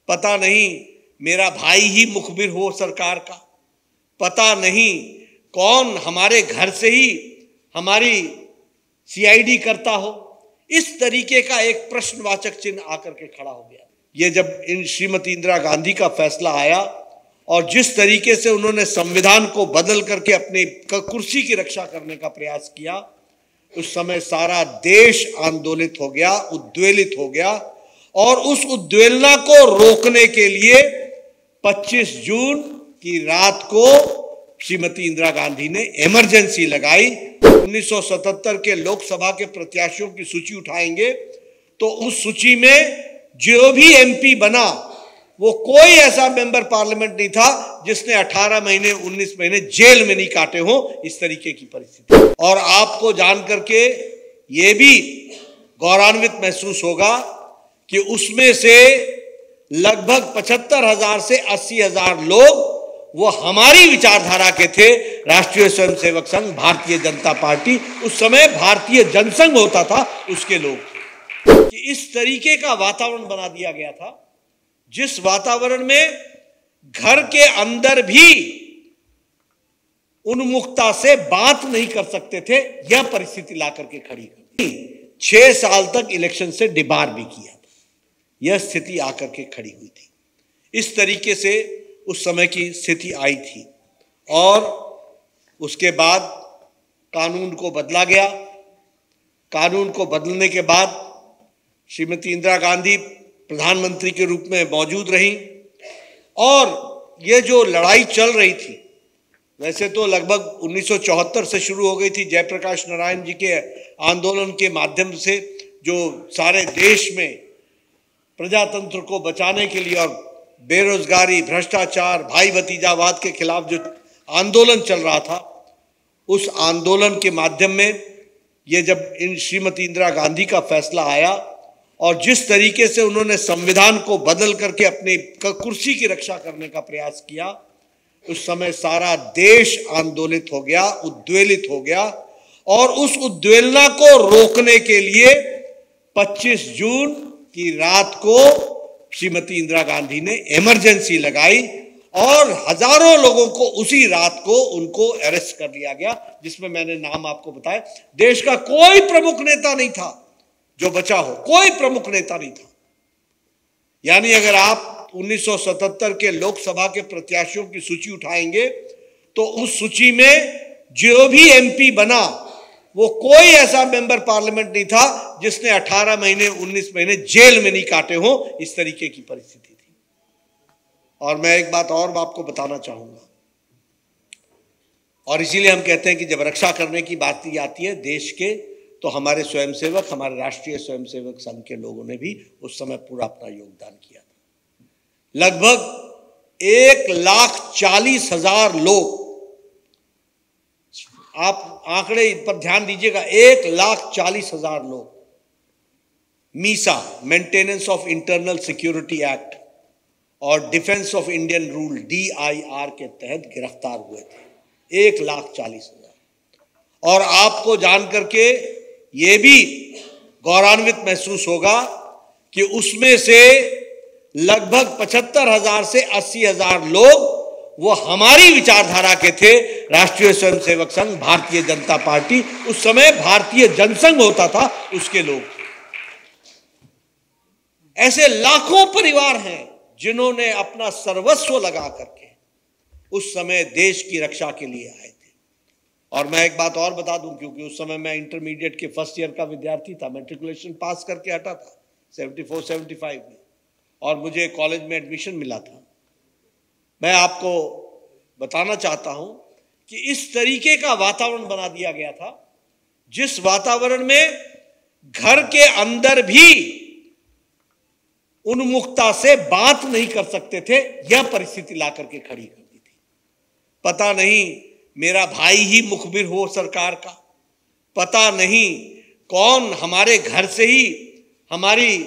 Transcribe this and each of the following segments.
पता नहीं मेरा भाई ही मुखबिर हो सरकार का, पता नहीं कौन हमारे घर से ही हमारी सीआईडी करता हो। इस तरीके का एक प्रश्नवाचक चिन्ह आकर के खड़ा हो गया। ये जब इन श्रीमती इंदिरा गांधी का फैसला आया और जिस तरीके से उन्होंने संविधान को बदल करके अपनी कुर्सी की रक्षा करने का प्रयास किया, उस समय सारा देश आंदोलित हो गया, उद्वेलित हो गया। और उस उद्वेलना को रोकने के लिए 25 जून की रात को श्रीमती इंदिरा गांधी ने इमरजेंसी लगाई। 1977 के लोकसभा के प्रत्याशियों की सूची उठाएंगे तो उस सूची में जो भी एमपी बना वो कोई ऐसा मेंबर पार्लियामेंट नहीं था जिसने 18 महीने 19 महीने जेल में नहीं काटे हो। इस तरीके की परिस्थिति, और आपको जान करके ये भी गौरवान्वित महसूस होगा कि उसमें से लगभग 75,000 से 80,000 लोग वो हमारी विचारधारा के थे। राष्ट्रीय स्वयंसेवक संघ, भारतीय जनता पार्टी, उस समय भारतीय जनसंघ होता था, उसके लोग कि इस तरीके का वातावरण बना दिया गया था जिस वातावरण में घर के अंदर भी उन्मुखता से बात नहीं कर सकते थे। यह परिस्थिति ला करके खड़ी कर दी। 6 साल तक इलेक्शन से डिबार भी किया था। यह स्थिति आकर के खड़ी हुई थी। इस तरीके से उस समय की स्थिति आई थी और उसके बाद कानून को बदला गया। कानून को बदलने के बाद श्रीमती इंदिरा गांधी प्रधानमंत्री के रूप में मौजूद रही और ये जो लड़ाई चल रही थी, वैसे तो लगभग 1974 से शुरू हो गई थी। जयप्रकाश नारायण जी के आंदोलन के माध्यम से जो सारे देश में प्रजातंत्र को बचाने के लिए और बेरोजगारी, भ्रष्टाचार, भाई भतीजावाद के खिलाफ जो आंदोलन चल रहा था, उस आंदोलन के माध्यम में ये जब इन श्रीमती इंदिरा गांधी का फैसला आया और जिस तरीके से उन्होंने संविधान को बदल करके अपनी कुर्सी की रक्षा करने का प्रयास किया, उस समय सारा देश आंदोलित हो गया, उद्वेलित हो गया। और उस उद्वेलना को रोकने के लिए 25 जून की रात को श्रीमती इंदिरा गांधी ने इमरजेंसी लगाई और हजारों लोगों को उसी रात को उनको अरेस्ट कर लिया गया, जिसमें मैंने नाम आपको बताया। देश का कोई प्रमुख नेता नहीं था जो बचा हो, कोई प्रमुख नेता नहीं था। यानी अगर आप 1977 के लोकसभा के प्रत्याशियों की सूची उठाएंगे तो उस सूची में जो भी एमपी बना वो कोई ऐसा मेंबर पार्लियामेंट नहीं था जिसने 18 महीने 19 महीने जेल में नहीं काटे हो। इस तरीके की परिस्थिति थी। और मैं एक बात और आपको बताना चाहूंगा, और इसीलिए हम कहते हैं कि जब रक्षा करने की बात आती है देश के, तो हमारे स्वयंसेवक, हमारे राष्ट्रीय स्वयंसेवक संघ के लोगों ने भी उस समय पूरा अपना योगदान किया था। लगभग 1,40,000 लोग, आप आंकड़े पर ध्यान दीजिएगा, 1,40,000 लोग MISA, maintenance of internal security act और defence of Indian rule DIR के तहत गिरफ्तार हुए थे। 1,40,000। और आपको जान करके ये भी गौरवान्वित महसूस होगा कि उसमें से लगभग 75,000 से 80,000 लोग वो हमारी विचारधारा के थे। राष्ट्रीय स्वयंसेवक संघ, भारतीय जनता पार्टी, उस समय भारतीय जनसंघ होता था, उसके लोग। ऐसे लाखों परिवार हैं जिन्होंने अपना सर्वस्व लगा करके उस समय देश की रक्षा के लिए आए थे। और मैं एक बात और बता दूं, क्योंकि उस समय मैं इंटरमीडिएट के फर्स्ट ईयर का विद्यार्थी था, मैट्रिकुलेशन पास करके हटा था 74-75 में, और मुझे कॉलेज में एडमिशन मिला था। मैं आपको बताना चाहता हूं कि इस तरीके का वातावरण बना दिया गया था जिस वातावरण में घर के अंदर भी उन्मुखता से बात नहीं कर सकते थे। यह परिस्थिति ला करके खड़ी कर दी थी। पता नहीं मेरा भाई ही मुखबिर हो सरकार का, पता नहीं कौन हमारे घर से ही हमारी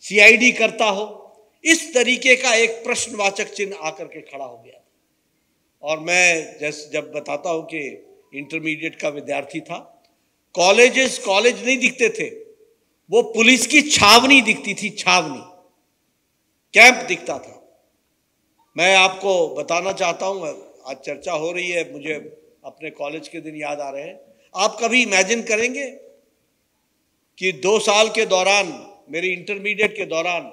सीआईडी करता हो। इस तरीके का एक प्रश्नवाचक चिन्ह आकर के खड़ा हो गया। और मैं जब बताता हूं कि इंटरमीडिएट का विद्यार्थी था, कॉलेज नहीं दिखते थे, वो पुलिस की छावनी दिखती थी, छावनी कैंप दिखता था। मैं आपको बताना चाहता हूं, आज चर्चा हो रही है, मुझे अपने कॉलेज के दिन याद आ रहे हैं। आप कभी इमेजिन करेंगे कि 2 साल के दौरान, मेरी इंटरमीडिएट के दौरान,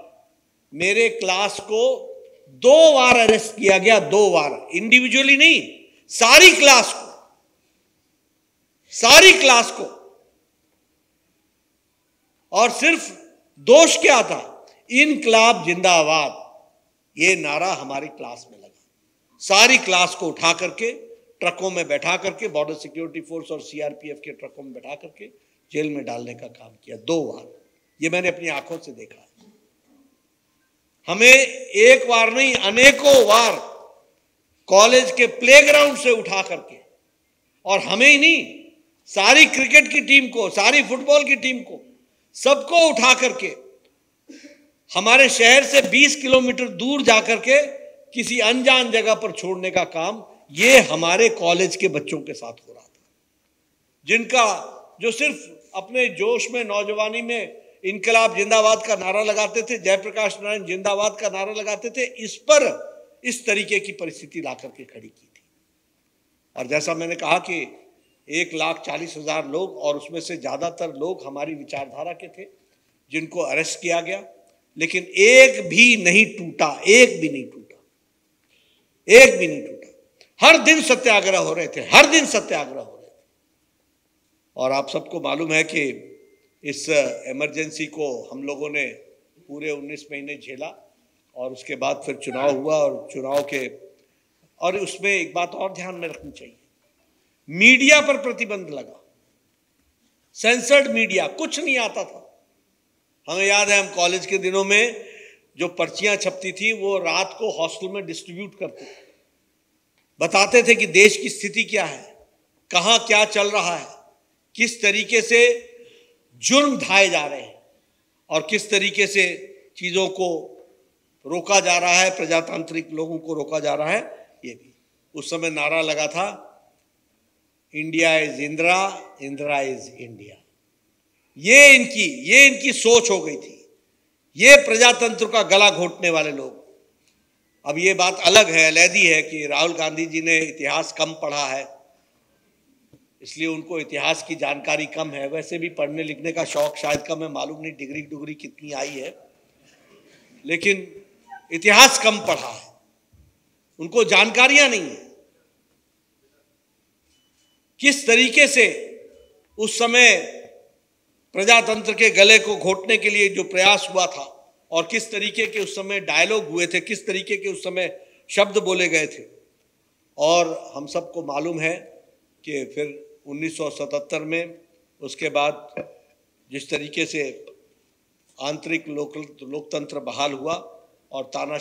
मेरे क्लास को 2 बार अरेस्ट किया गया, 2 बार, इंडिविजुअली नहीं, सारी क्लास को। और सिर्फ दोष क्या था? इनकलाब जिंदाबाद, ये नारा हमारी क्लास में लगा। सारी क्लास को उठा करके ट्रकों में बैठा करके, बॉर्डर सिक्योरिटी फोर्स और सीआरपीएफ के ट्रकों में बैठा करके जेल में डालने का काम किया 2 बार। ये मैंने अपनी आंखों से देखा है। हमें एक बार नहीं, अनेकों बार कॉलेज के प्लेग्राउंड से उठा करके, और हमें ही नहीं, सारी क्रिकेट की टीम को, सारी फुटबॉल की टीम को, सबको उठा करके हमारे शहर से 20 किलोमीटर दूर जाकर के किसी अनजान जगह पर छोड़ने का काम ये हमारे कॉलेज के बच्चों के साथ हो रहा था, जो सिर्फ अपने जोश में, नौजवानी में इनकलाब जिंदाबाद का नारा लगाते थे, जयप्रकाश नारायण जिंदाबाद का नारा लगाते थे। इस पर इस तरीके की परिस्थिति ला करके खड़ी की थी। और जैसा मैंने कहा कि 1,40,000 लोग, और उसमें से ज्यादातर लोग हमारी विचारधारा के थे, जिनको अरेस्ट किया गया, लेकिन एक भी नहीं टूटा। हर दिन सत्याग्रह हो रहे थे। और आप सबको मालूम है कि इस इमरजेंसी को हम लोगों ने पूरे 19 महीने झेला, और उसके बाद फिर चुनाव हुआ, और उसमें एक बात और ध्यान में रखनी चाहिए, मीडिया पर प्रतिबंध लगा। सेंसर्ड मीडिया, कुछ नहीं आता था। हमें याद है, हम कॉलेज के दिनों में जो पर्चियां छपती थी वो रात को हॉस्टल में डिस्ट्रीब्यूट करते थे, बताते थे कि देश की स्थिति क्या है, कहां क्या चल रहा है, किस तरीके से जुर्म ढाए जा रहे हैं, और किस तरीके से चीजों को रोका जा रहा है, प्रजातांत्रिक लोगों को रोका जा रहा है। ये भी उस समय नारा लगा था, India is Indira, Indira is India. ये इनकी सोच हो गई थी, ये प्रजातंत्र का गला घोटने वाले लोग। अब ये बात अलग है, अलैदी है कि राहुल गांधी जी ने इतिहास कम पढ़ा है, इसलिए उनको इतिहास की जानकारी कम है। वैसे भी पढ़ने लिखने का शौक शायद कम है, मालूम नहीं डिग्री कितनी आई है, लेकिन इतिहास कम पढ़ा है, उनको जानकारियां नहीं है किस तरीके से उस समय प्रजातंत्र के गले को घोटने के लिए जो प्रयास हुआ था, और किस तरीके के उस समय डायलॉग हुए थे, किस तरीके के उस समय शब्द बोले गए थे। और हम सबको मालूम है कि फिर 1977 में उसके बाद जिस तरीके से आंतरिक लोकतंत्र बहाल हुआ और तानाशाही